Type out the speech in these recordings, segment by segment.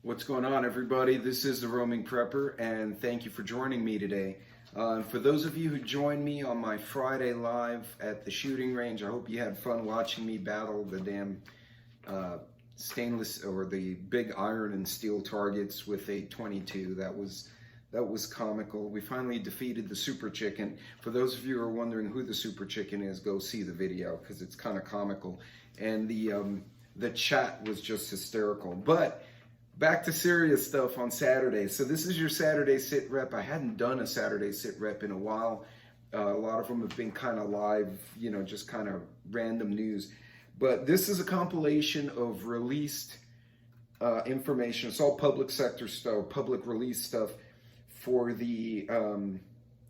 What's going on, everybody? This is the Roaming Prepper, and thank you for joining me today. For those of you who joined me on my Friday live at the shooting range, I hope you had fun watching me battle the damn stainless or the big iron and steel targets with a 22. That was comical. We finally defeated the Super Chicken. For those of you who are wondering who the Super Chicken is, go see the video because it's kind of comical. And the chat was just hysterical. But back to serious stuff on Saturday. So this is your Saturday sit rep. I hadn't done a Saturday sit rep in a while. A lot of them have been kind of live, you know, just kind of random news. But this is a compilation of released information. It's all public sector stuff, public release stuff for the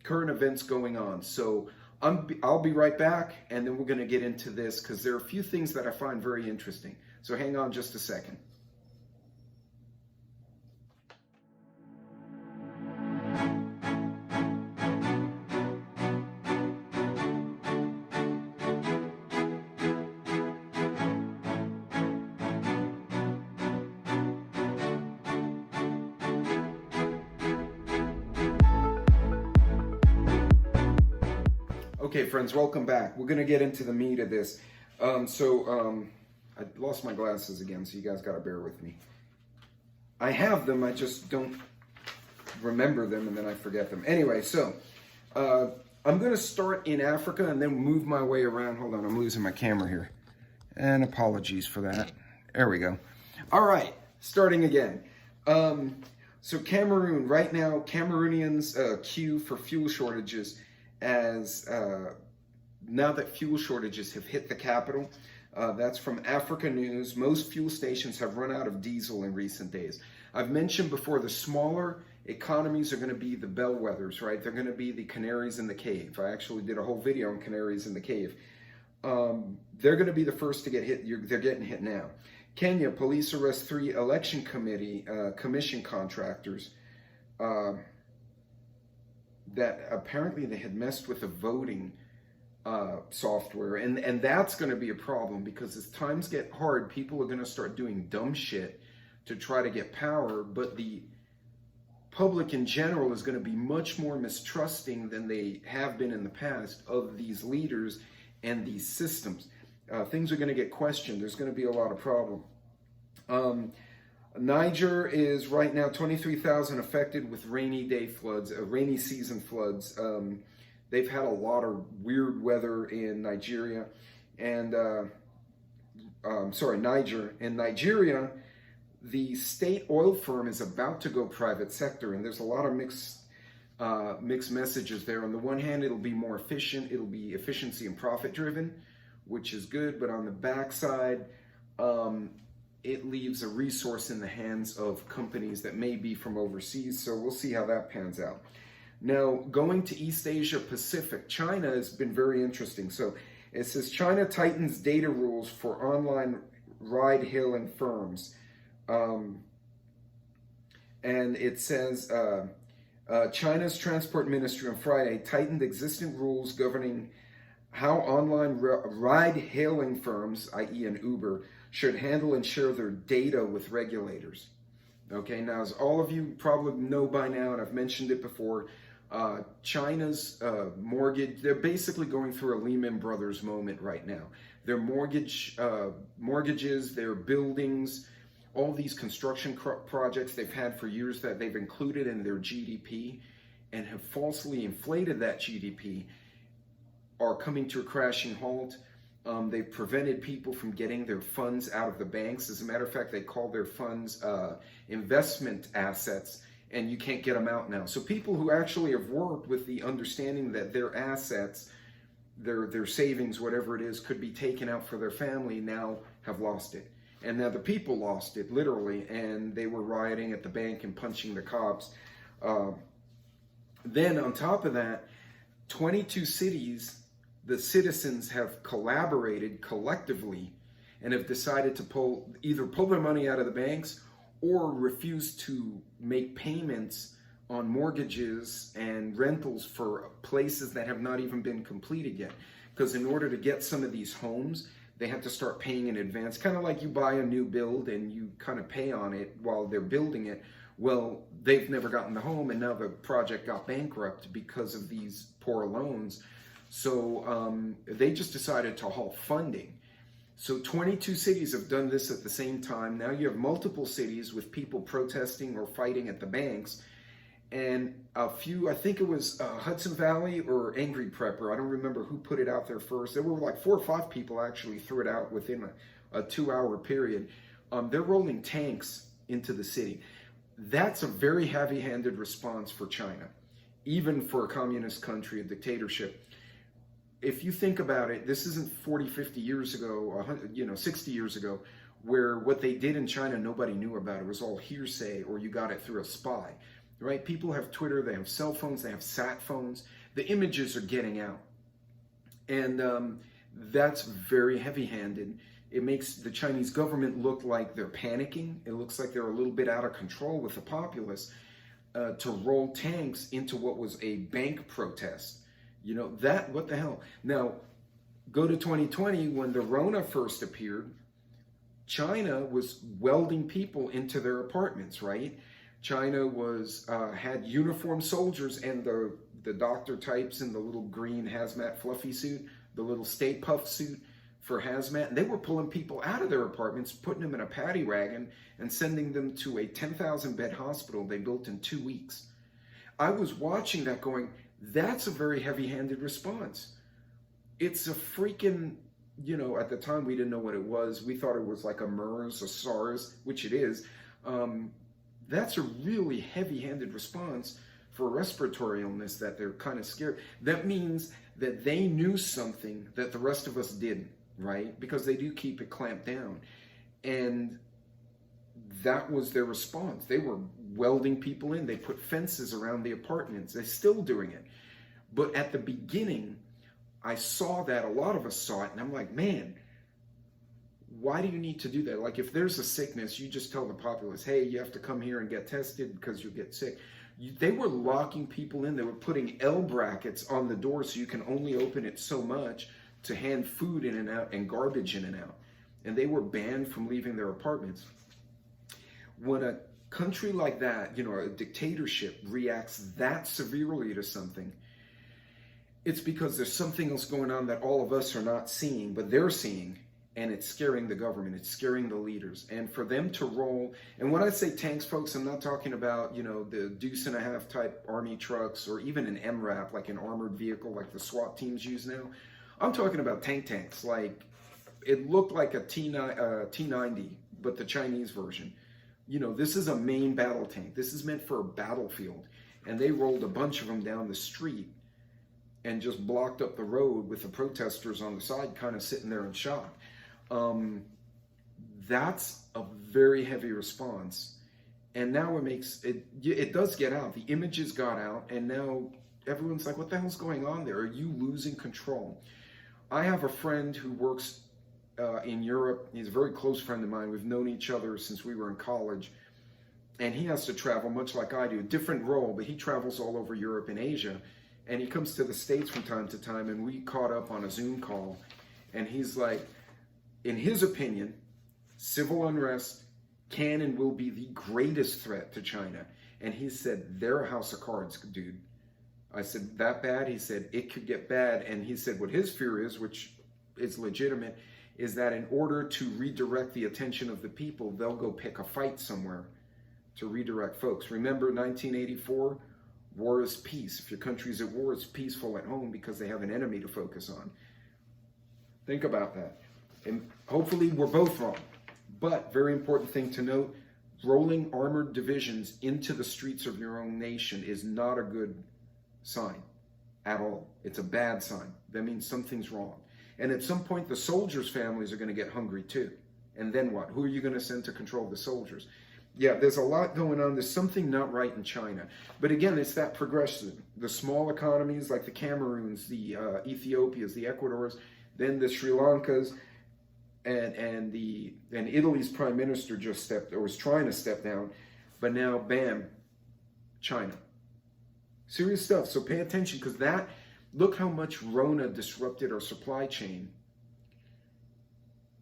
current events going on. So I'll be right back, and then we're going to get into this because there are a few things that I find very interesting. So hang on just a second. Okay, friends, welcome back. We're going to get into the meat of this. I lost my glasses again, so you guys got to bear with me. I have them, I just don't remember them, and then I forget them. Anyway, so I'm going to start in Africa and then move my way around. Hold on, I'm losing my camera here. And apologies for that. There we go. All right, starting again. So Cameroon, right now, Cameroonians queue for fuel shortages as now that fuel shortages have hit the capital. That's from Africa News. Most fuel stations have run out of diesel in recent days. I've mentioned before, the smaller economies are going to be the bellwethers, right? They're going to be the canaries in the cave. I actually did a whole video on canaries in the cave. They're going to be the first to get hit. They're getting hit now. Kenya, police arrest 3 election commission contractors that apparently they had messed with the voting software, and that's going to be a problem because as times get hard, people are going to start doing dumb shit to try to get power, but the public in general is going to be much more mistrusting than they have been in the past of these leaders and these systems. Things are going to get questioned. There's going to be a lot of problem. Niger is right now 23,000 affected with rainy season floods. They've had a lot of weird weather in Nigeria and Niger. In Nigeria, the state oil firm is about to go private sector, and there's a lot of mixed messages there. On the one hand, it'll be more efficient. It'll be efficiency and profit driven, which is good. But on the backside, it leaves a resource in the hands of companies that may be from overseas. So we'll see how that pans out. Now, going to East Asia Pacific, China has been very interesting. So it says China tightens data rules for online ride-hailing firms. And it says China's transport ministry on Friday tightened existing rules governing how online ride-hailing firms, i.e. an Uber, should handle and share their data with regulators. Okay, now as all of you probably know by now, and I've mentioned it before, China's mortgage, they're basically going through a Lehman Brothers moment right now. Their mortgages, their buildings, all these construction projects they've had for years that they've included in their GDP and have falsely inflated that GDP are coming to a crashing halt. They've prevented people from getting their funds out of the banks. As a matter of fact, they call their funds investment assets, and you can't get them out now. So people who actually have worked with the understanding that their assets, their savings, whatever it is, could be taken out for their family now have lost it. And now the people lost it, literally, and they were rioting at the bank and punching the cops. Then on top of that, 22 cities, the citizens have collaborated collectively and have decided to either pull their money out of the banks or refuse to make payments on mortgages and rentals for places that have not even been completed yet. Because in order to get some of these homes, they had to start paying in advance, kind of like you buy a new build and you kind of pay on it while they're building it. Well, they've never gotten the home, and now the project got bankrupt because of these poor loans. So they just decided to halt funding. So 22 cities have done this at the same time. Now you have multiple cities with people protesting or fighting at the banks. And a few, I think it was Hudson Valley or Angry Prepper, I don't remember who put it out there first. There were like 4 or 5 people actually threw it out within a 2-hour period. They're rolling tanks into the city. That's a very heavy-handed response for China, even for a communist country, a dictatorship. If you think about it, this isn't 40, 50 years ago, 60 years ago, where what they did in China, nobody knew about. It was all hearsay, or you got it through a spy, right? People have Twitter, they have cell phones, they have sat phones. The images are getting out. And that's very heavy-handed. It makes the Chinese government look like they're panicking. It looks like they're a little bit out of control with the populace to roll tanks into what was a bank protest. What the hell? Now, go to 2020 when the Rona first appeared. China was welding people into their apartments, right? China had uniformed soldiers and the doctor types in the little green hazmat fluffy suit, the little Stay Puft suit for hazmat, and they were pulling people out of their apartments, putting them in a paddy wagon, and sending them to a 10,000 bed hospital they built in 2 weeks. I was watching that going, that's a very heavy-handed response. It's a freaking, at the time we didn't know what it was. We thought it was like a MERS, a SARS, which it is. That's a really heavy-handed response for a respiratory illness that they're kind of scared. That means that they knew something that the rest of us didn't, right? Because they do keep it clamped down. And that was their response. They were welding people in. They put fences around the apartments. They're still doing it. But at the beginning, I saw that, a lot of us saw it, and I'm like, man, why do you need to do that? Like, if there's a sickness, you just tell the populace, hey, you have to come here and get tested because you'll get sick. They were locking people in. They were putting L brackets on the door so you can only open it so much to hand food in and out and garbage in and out. And they were banned from leaving their apartments. When a country like that, a dictatorship reacts that severely to something, it's because there's something else going on that all of us are not seeing, but they're seeing, and it's scaring the government, it's scaring the leaders. And for them to roll, and when I say tanks, folks, I'm not talking about, the deuce and a half type army trucks, or even an MRAP, like an armored vehicle like the SWAT teams use now. I'm talking about tanks, like it looked like a T-90, but the Chinese version. This is a main battle tank. This is meant for a battlefield. And they rolled a bunch of them down the street and just blocked up the road with the protesters on the side kind of sitting there in shock. That's a very heavy response. And now it does get out. The images got out, and now everyone's like, what the hell's going on there? Are you losing control? I have a friend who works in Europe. He's a very close friend of mine. We've known each other since we were in college. And he has to travel much like I do, different role, but he travels all over Europe and Asia. And he comes to the States from time to time, and we caught up on a Zoom call. And he's like, in his opinion, civil unrest can and will be the greatest threat to China. And he said, they're a house of cards, dude. I said, that bad? He said, it could get bad. And he said what his fear is, which is legitimate, is that in order to redirect the attention of the people, they'll go pick a fight somewhere to redirect folks. Remember 1984? War is peace. If your country's at war, it's peaceful at home because they have an enemy to focus on. Think about that. And hopefully we're both wrong. But very important thing to note, rolling armored divisions into the streets of your own nation is not a good sign at all. It's a bad sign. That means something's wrong. And at some point, the soldiers' families are going to get hungry too. And then what? Who are you going to send to control the soldiers? Yeah, there's a lot going on. There's something not right in China. But again, it's that progression. The small economies like the Cameroons, the Ethiopias, the Ecuadors, then the Sri Lankas, and Italy's prime minister just was trying to step down. But now, bam, China. Serious stuff. So pay attention, because look how much Rona disrupted our supply chain.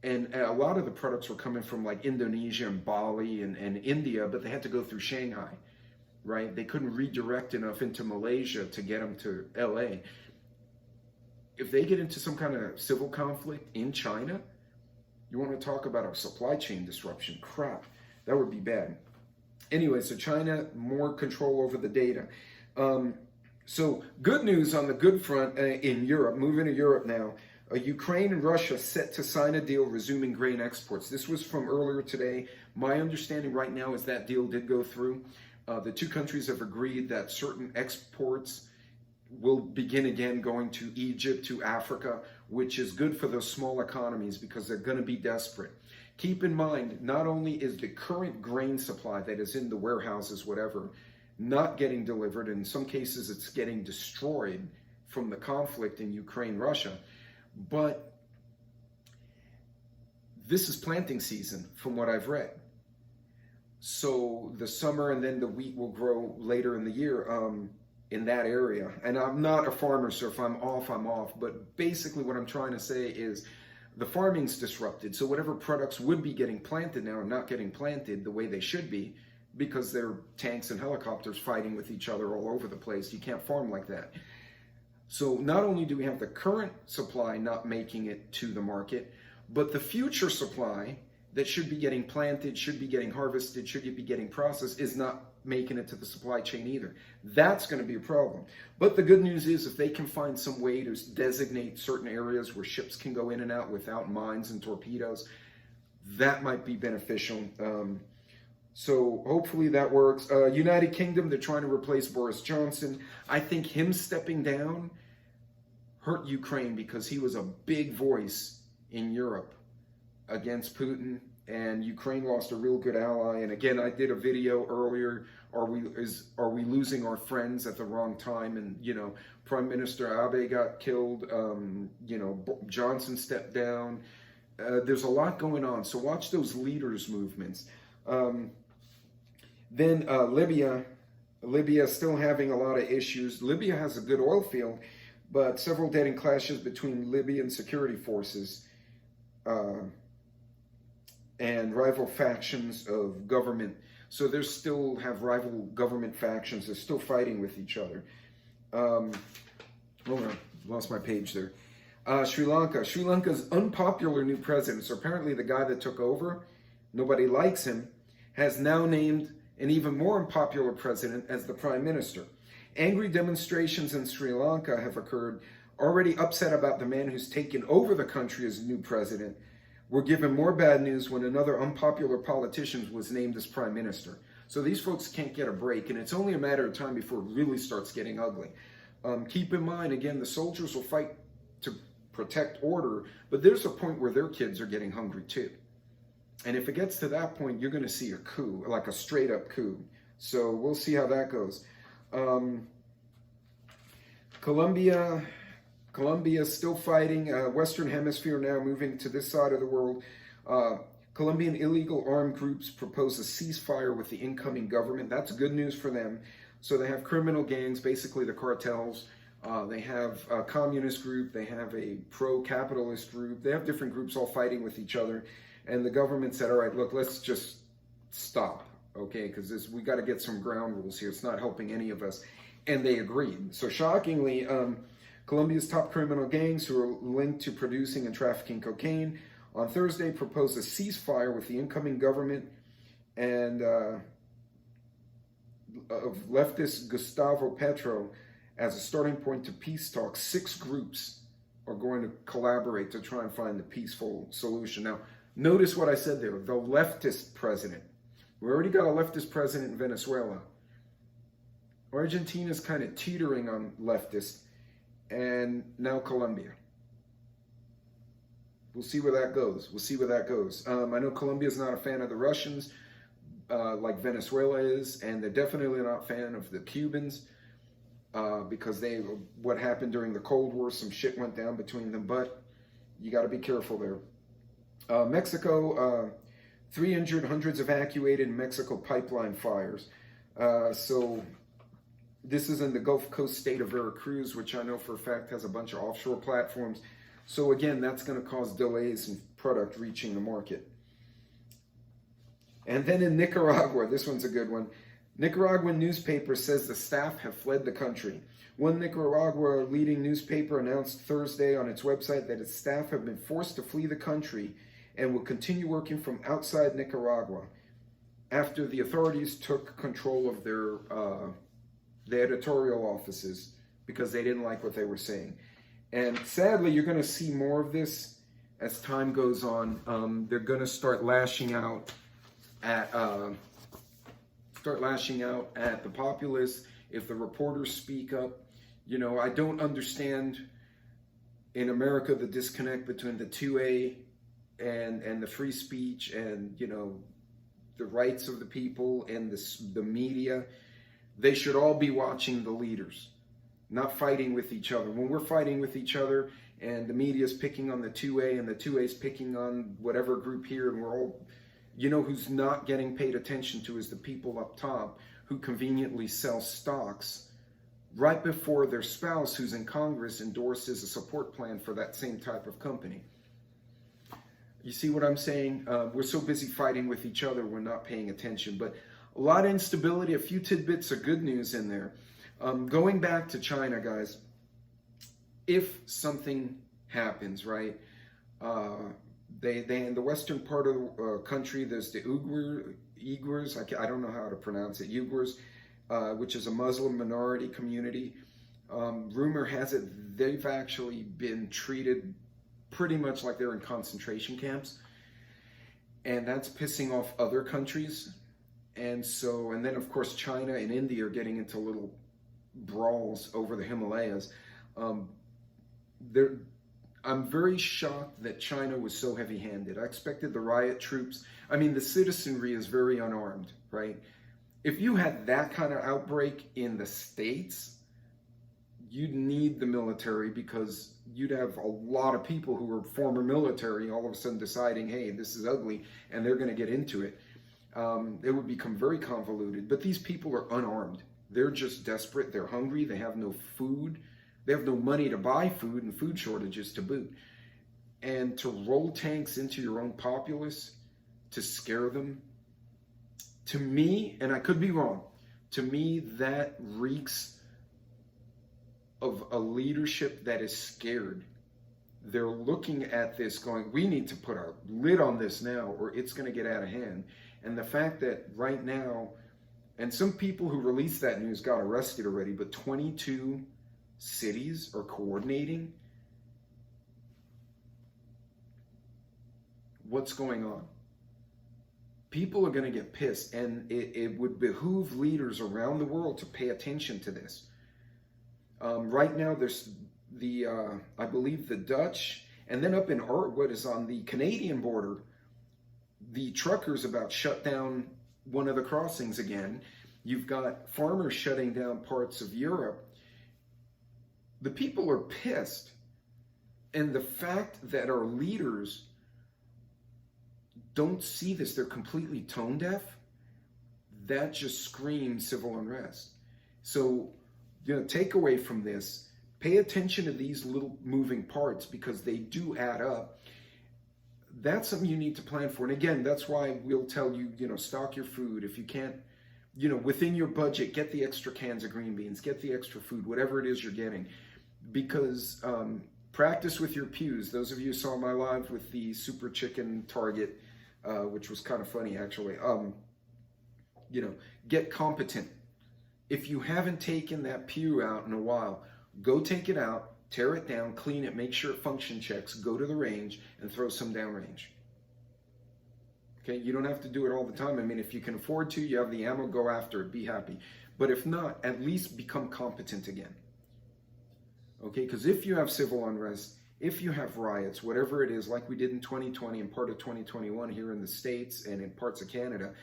And a lot of the products were coming from like Indonesia and Bali and India, but they had to go through Shanghai, right? They couldn't redirect enough into Malaysia to get them to LA. If they get into some kind of civil conflict in China, you want to talk about a supply chain disruption? Crap, that would be bad. Anyway, so China, more control over the data. So good news on the good front in Europe, moving to Europe now. Ukraine and Russia set to sign a deal resuming grain exports. This was from earlier today. My understanding right now is that deal did go through. The two countries have agreed that certain exports will begin again going to Egypt, to Africa, which is good for those small economies because they're going to be desperate. Keep in mind, not only is the current grain supply that is in the warehouses, whatever, not getting delivered, in some cases it's getting destroyed from the conflict in Ukraine, Russia, but this is planting season from what I've read. So the summer and then the wheat will grow later in the year in that area. And I'm not a farmer, so if I'm off, I'm off. But basically what I'm trying to say is the farming's disrupted. So whatever products would be getting planted now are not getting planted the way they should be because there are tanks and helicopters fighting with each other all over the place. You can't farm like that. So not only do we have the current supply not making it to the market, but the future supply that should be getting planted, should be getting harvested, should be getting processed is not making it to the supply chain either. That's going to be a problem. But the good news is if they can find some way to designate certain areas where ships can go in and out without mines and torpedoes, that might be beneficial. So hopefully that works. United Kingdom, they're trying to replace Boris Johnson. I think him stepping down hurt Ukraine because he was a big voice in Europe against Putin, and Ukraine lost a real good ally. And again, I did a video earlier, are we losing our friends at the wrong time? And you know, Prime Minister Abe got killed, you know, Johnson stepped down. There's a lot going on, so watch those leaders movements. Then Libya still having a lot of issues. Libya has a good oil field, but several dead in clashes between Libyan security forces and rival factions of government. So they still have rival government factions. They're still fighting with each other. Hold on, lost my page there. Sri Lanka. Sri Lanka's unpopular new president, so apparently the guy that took over, nobody likes him, has now named an even more unpopular president as the prime minister. Angry demonstrations in Sri Lanka have occurred, already upset about the man who's taken over the country as new president. We're given more bad news when another unpopular politician was named as prime minister. So these folks can't get a break, and it's only a matter of time before it really starts getting ugly. Keep in mind, again, the soldiers will fight to protect order, but there's a point where their kids are getting hungry too. And if it gets to that point, you're going to see a coup, like a straight up coup. So we'll see how that goes. Colombia still fighting. Western Hemisphere now moving to this side of the world. Colombian illegal armed groups propose a ceasefire with the incoming government. That's good news for them. So they have criminal gangs, basically the cartels. They have a communist group. They have a pro-capitalist group. They have different groups all fighting with each other. And the government said, all right, look, let's just stop, okay? Because we got to get some ground rules here. It's not helping any of us. And they agreed. So shockingly, Colombia's top criminal gangs who are linked to producing and trafficking cocaine on Thursday proposed a ceasefire with the incoming government and of leftist Gustavo Petro as a starting point to peace talks. 6 groups are going to collaborate to try and find a peaceful solution. Now, notice what I said there, the leftist president. We already got a leftist president in Venezuela. Argentina's kind of teetering on leftist, and now Colombia. We'll see where that goes. I know Colombia's not a fan of the Russians, like Venezuela is, and they're definitely not a fan of the Cubans, because what happened during the Cold War, some shit went down between them, but you got to be careful there. Mexico, 3 injured, hundreds evacuated in Mexico pipeline fires. So this is in the Gulf Coast state of Veracruz, which I know for a fact has a bunch of offshore platforms. So again, that's going to cause delays in product reaching the market. And then in Nicaragua, this one's a good one. Nicaraguan newspaper says the staff have fled the country. One Nicaragua leading newspaper announced Thursday on its website that its staff have been forced to flee the country and will continue working from outside Nicaragua after the authorities took control of the editorial offices because they didn't like what they were saying. And sadly, you're going to see more of this as time goes on. They're going to start lashing out at the populace if the reporters speak up. You know, I don't understand in America the disconnect between the 2A and the free speech and, you know, the rights of the people and the media. They should all be watching the leaders, not fighting with each other. When we're fighting with each other and the media is picking on the 2A and the 2A is picking on whatever group here, and we're all, you know, who's not getting paid attention to is the people up top who conveniently sell stocks right before their spouse who's in Congress endorses a support plan for that same type of company. You see what I'm saying? We're so busy fighting with each other, we're not paying attention. But a lot of instability, a few tidbits of good news in there. Going back to China, guys, if something happens, right? They in the western part of the country, there's the Uyghurs, I don't know how to pronounce it, Uyghurs, which is a Muslim minority community. Rumor has it they've actually been treated pretty much like they're in concentration camps. And that's pissing off other countries. And then of course China and India are getting into little brawls over the Himalayas. I'm very shocked that China was so heavy-handed. I expected the riot troops. I mean, the citizenry is very unarmed, right? If you had that kind of outbreak in the States, you'd need the military because you'd have a lot of people who were former military all of a sudden deciding, hey, this is ugly, and they're going to get into it. It would become very convoluted. But these people are unarmed. They're just desperate. They're hungry. They have no food. They have no money to buy food and food shortages to boot. And to roll tanks into your own populace, to scare them, to me, and I could be wrong, to me that reeks of a leadership that is scared. They're looking at this going, we need to put a lid on this now or it's going to get out of hand. And the fact that right now, and some people who released that news got arrested already, but 22 cities are coordinating. What's going on? People are going to get pissed, and it would behoove leaders around the world to pay attention to this. Right now, there's I believe the Dutch, and then up in what is on the Canadian border, the truckers about shut down one of the crossings again. You've got farmers shutting down parts of Europe. The people are pissed. And the fact that our leaders don't see this, they're completely tone deaf, that just screams civil unrest. So, you know, take away from this, pay attention to these little moving parts because they do add up. That's something you need to plan for. And again, that's why we'll tell you, you know, stock your food. If you can't, you know, within your budget, get the extra cans of green beans, get the extra food, whatever it is you're getting. Because practice with your pews. Those of you who saw my live with the Super Chicken Target, which was kind of funny actually, you know, get competent. If you haven't taken that pew out in a while, go take it out, tear it down, clean it, make sure it function checks, go to the range and throw some downrange. Okay, you don't have to do it all the time. I mean, if you can afford to, you have the ammo, go after it, be happy. But if not, at least become competent again. Okay, because if you have civil unrest, if you have riots, whatever it is, like we did in 2020 and part of 2021 here in the States and in parts of Canada,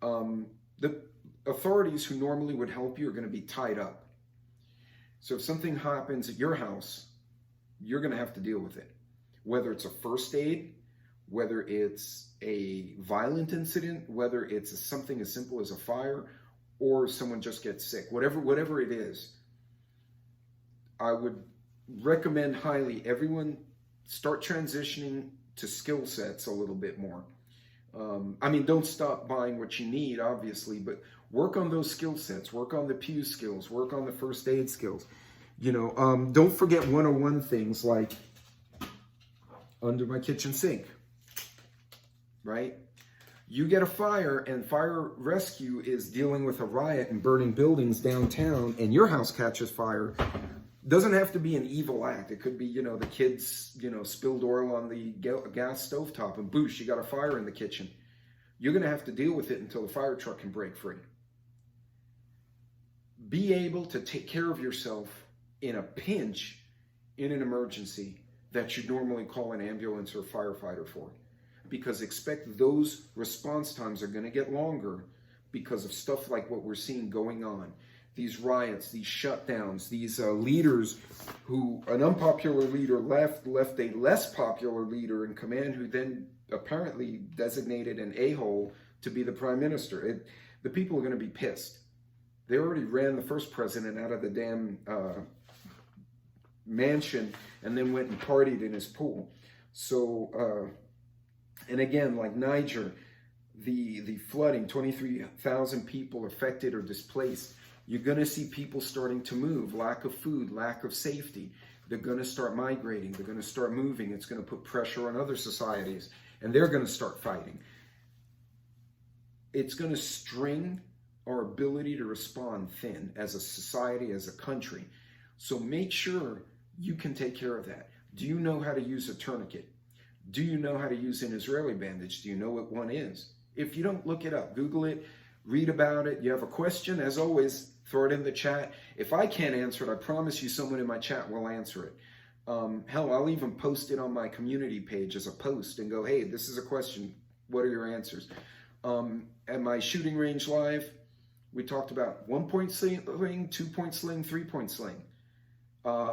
the authorities who normally would help you are going to be tied up. So if something happens at your house, you're going to have to deal with it. Whether it's a first aid, whether it's a violent incident, whether it's something as simple as a fire, or someone just gets sick, whatever it is, I would recommend highly everyone start transitioning to skill sets a little bit more. I mean, don't stop buying what you need, obviously, but work on those skill sets. Work on the pew skills. Work on the first aid skills. You know, don't forget 101 things like under my kitchen sink, right? You get a fire and fire rescue is dealing with a riot and burning buildings downtown, and your house catches fire. Doesn't have to be an evil act. It could be, you know, the kids, you know, spilled oil on the gas stovetop and boosh, you got a fire in the kitchen. You're going to have to deal with it until the fire truck can break free. Be able to take care of yourself in a pinch, in an emergency that you'd normally call an ambulance or firefighter for. Because expect those response times are going to get longer because of stuff like what we're seeing going on. These riots, these shutdowns, these leaders who, an unpopular leader left a less popular leader in command who then apparently designated an a-hole to be the prime minister. The people are going to be pissed. They already ran the first president out of the damn mansion and then went and partied in his pool. So, and again, like Niger, the flooding, 23,000 people affected or displaced. You're going to see people starting to move, lack of food, lack of safety. They're going to start migrating. They're going to start moving. It's going to put pressure on other societies, and they're going to start fighting. It's going to string our ability to respond thin as a society, as a country. So make sure you can take care of that. Do you know how to use a tourniquet? Do you know how to use an Israeli bandage? Do you know what one is? If you don't, look it up. Google it. Read about it. You have a question, as always, throw it in the chat. If I can't answer it, I promise you someone in my chat will answer it. Hell, I'll even post it on my community page as a post and go, hey, this is a question. What are your answers? At my shooting range live, we talked about 1-point sling, 2-point sling, 3-point sling.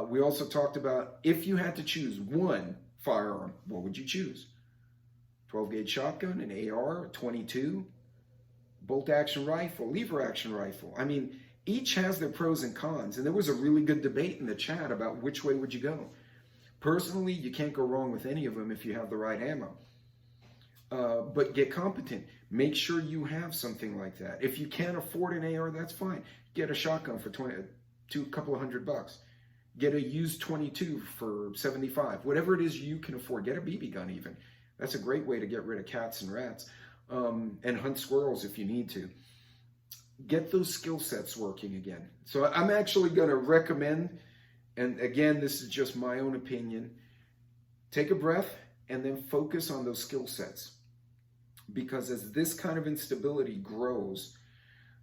We also talked about if you had to choose one firearm, what would you choose? 12-gauge shotgun, an AR, a 22, bolt-action rifle, lever-action rifle. I mean, each has their pros and cons, and there was a really good debate in the chat about which way would you go. Personally, you can't go wrong with any of them if you have the right ammo. But get competent. Make sure you have something like that. If you can't afford an AR, that's fine. Get a shotgun for a couple of $100. Get a used 22 for 75. Whatever it is you can afford. Get a BB gun even. That's a great way to get rid of cats and rats. And hunt squirrels if you need to. Get those skill sets working again. So I'm actually going to recommend, and again, this is just my own opinion, take a breath and then focus on those skill sets. Because as this kind of instability grows,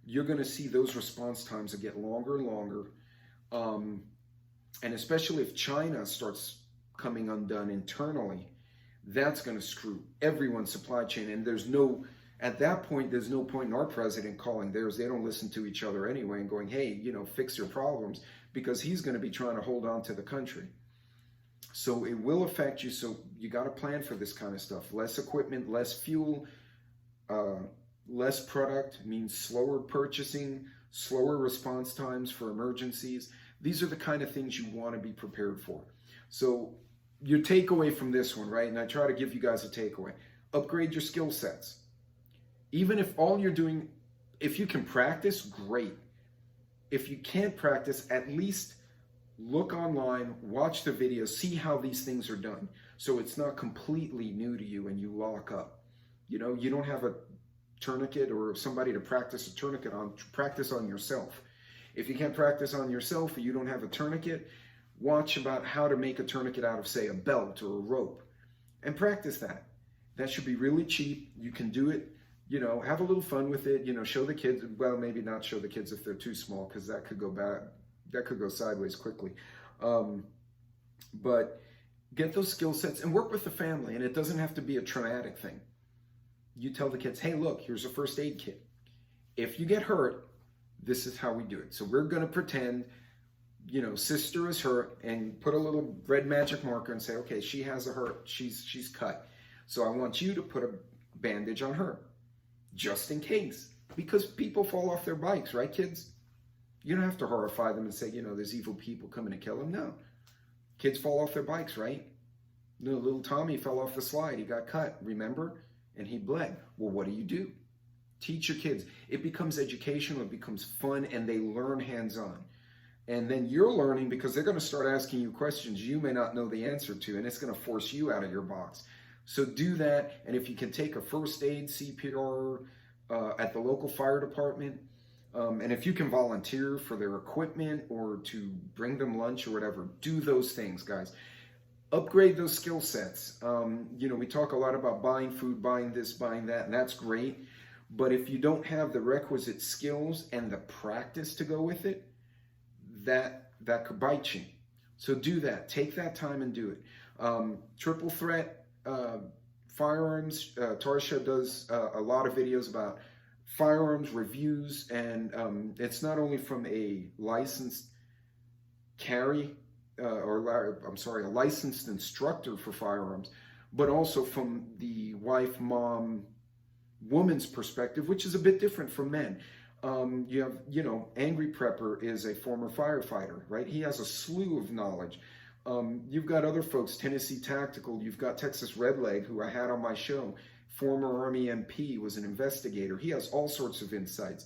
you're going to see those response times that get longer and longer. And especially if China starts coming undone internally, that's going to screw everyone's supply chain. And at that point, there's no point in our president calling theirs. They don't listen to each other anyway and going, hey, fix your problems, because he's going to be trying to hold on to the country. So it will affect you. So you got to plan for this kind of stuff. Less equipment, less fuel, less product means slower purchasing, slower response times for emergencies. These are the kind of things you want to be prepared for. So your takeaway from this one, right? And I try to give you guys a takeaway. Upgrade your skill sets. Even if all you're doing, if you can practice, great. If you can't practice, at least look online, watch the videos, see how these things are done. So it's not completely new to you and you lock up. You don't have a tourniquet or somebody to practice a tourniquet on. Practice on yourself. If you can't practice on yourself or you don't have a tourniquet, watch about how to make a tourniquet out of, say, a belt or a rope, and practice that. That should be really cheap. You can do it, have a little fun with it, show the kids. Well, maybe not show the kids if they're too small, because that could go bad. That could go sideways quickly. But get those skill sets and work with the family. And it doesn't have to be a traumatic thing. You tell the kids, hey, look, here's a first aid kit. If you get hurt, this is how we do it. So we're going to pretend, sister is hurt, and put a little red magic marker and say, okay, she has a hurt. She's cut. So I want you to put a bandage on her, just in case. Because people fall off their bikes, right, kids? You don't have to horrify them and say, there's evil people coming to kill them. No. Kids fall off their bikes, right? No, little Tommy fell off the slide. He got cut, remember? And he bled. Well, what do? Teach your kids. It becomes educational, it becomes fun, and they learn hands-on. And then you're learning because they're going to start asking you questions you may not know the answer to, and it's going to force you out of your box. So do that. And if you can take a first aid, CPR at the local fire department, and if you can volunteer for their equipment or to bring them lunch or whatever, do those things, guys. Upgrade those skill sets. We talk a lot about buying food, buying this, buying that, and that's great. But if you don't have the requisite skills and the practice to go with it, that could bite you. So do that. Take that time and do it. Triple threat firearms. Tarsha does a lot of videos about firearms reviews, and it's not only from a licensed a licensed instructor for firearms, but also from the wife, mom, woman's perspective, which is a bit different from men. You have, Angry Prepper is a former firefighter, right? He has a slew of knowledge. You've got other folks, Tennessee Tactical, you've got Texas Redleg, who I had on my show, former Army MP, was an investigator. He has all sorts of insights.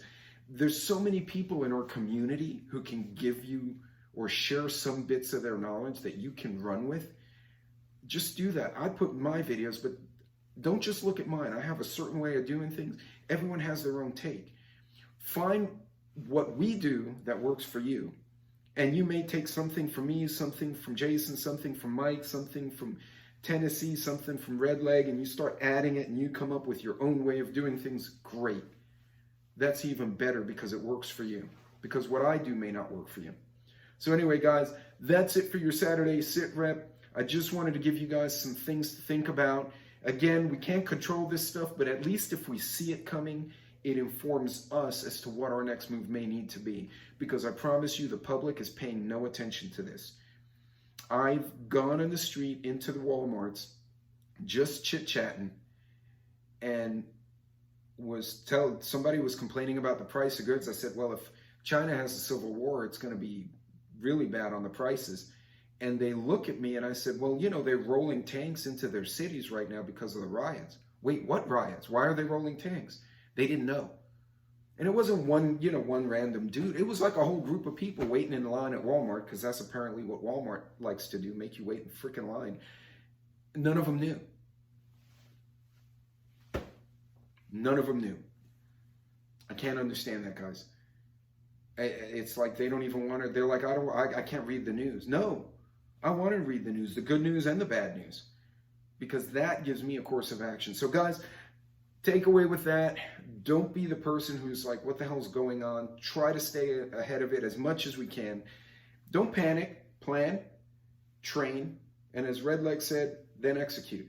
There's so many people in our community who can give you or share some bits of their knowledge that you can run with. Just do that. I put my videos, but don't just look at mine. I have a certain way of doing things. Everyone has their own take. Find what we do that works for you. And you may take something from me, something from Jason, something from Mike, something from Tennessee, something from Redleg, and you start adding it and you come up with your own way of doing things. Great. That's even better because it works for you. Because what I do may not work for you. So anyway, guys, that's it for your Saturday Sitrep. I just wanted to give you guys some things to think about. Again, we can't control this stuff, but at least if we see it coming, it informs us as to what our next move may need to be. Because I promise you, the public is paying no attention to this. I've gone on the street into the Walmarts, just chit-chatting, and somebody was complaining about the price of goods. I said, well, if China has a civil war, it's going to be really bad on the prices. And they look at me and I said, well, they're rolling tanks into their cities right now because of the riots. Wait, what riots? Why are they rolling tanks? They didn't know. And it wasn't one random dude. It was like a whole group of people waiting in line at Walmart, because that's apparently what Walmart likes to do, make you wait in freaking line. None of them knew. None of them knew. I can't understand that, guys. It's like they don't even want to. They're like, I can't read the news. No, I want to read the news, the good news and the bad news, because that gives me a course of action. So guys, take away with that. Don't be the person who's like, what the hell's going on? Try to stay ahead of it as much as we can. Don't panic. Plan, train, and as Redleg said, then execute.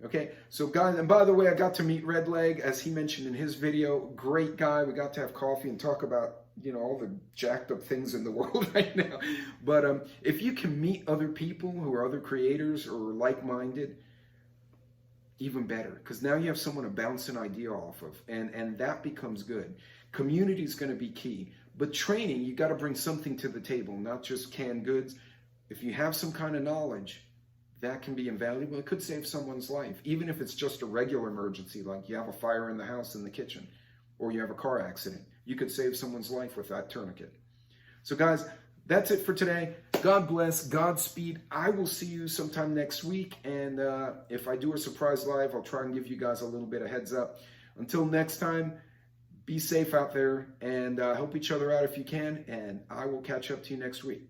Okay, so guys, and by the way, I got to meet Redleg, as he mentioned in his video. Great guy. We got to have coffee and talk about all the jacked up things in the world right now. But if you can meet other people who are other creators or like-minded, even better, because now you have someone to bounce an idea off of, and that becomes good. Community is going to be key, but training, you got to bring something to the table, not just canned goods. If you have some kind of knowledge, that can be invaluable. It could save someone's life, even if it's just a regular emergency, like you have a fire in the house, in the kitchen, or you have a car accident. You could save someone's life with that tourniquet. So guys, that's it for today. God bless, Godspeed. I will see you sometime next week. And if I do a surprise live, I'll try and give you guys a little bit of heads up. Until next time, be safe out there and help each other out if you can. And I will catch up to you next week.